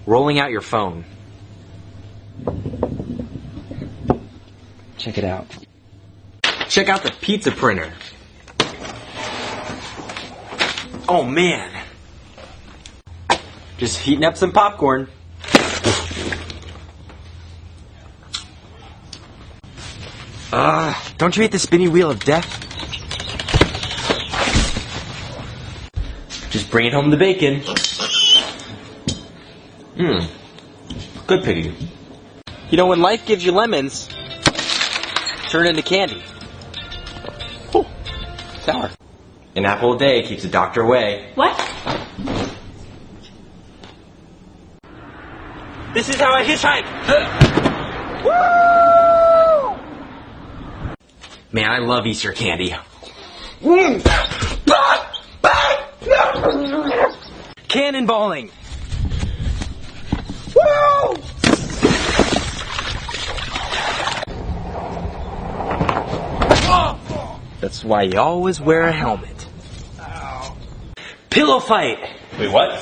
rolling out your phone. Check it out. Check out the pizza printer. Oh man. Just heating up some popcorn. Don't you hate the spinny wheel of death? Just bringing home the bacon. Good piggy. You know, when life gives you lemons, turn into candy. Oh, sour. An apple a day keeps the doctor away. What? This is how I hitchhike! Woo! Man, I love Easter candy. Cannonballing! Woo! That's why you always wear a helmet. Ow. Pillow fight! Wait, what?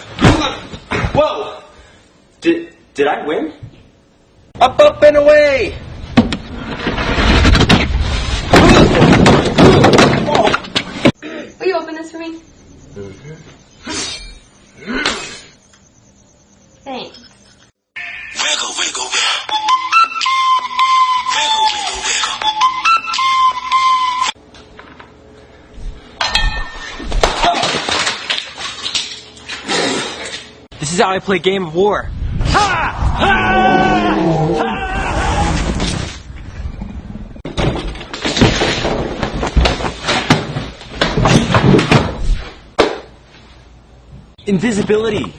Whoa! Did I win? Up, up, and away! Will you open this for me? Thanks. Wiggle, wiggle, wiggle. Wiggle, wiggle, wiggle. This is how I play Game of War. Ha! Ha! Ha! Invisibility.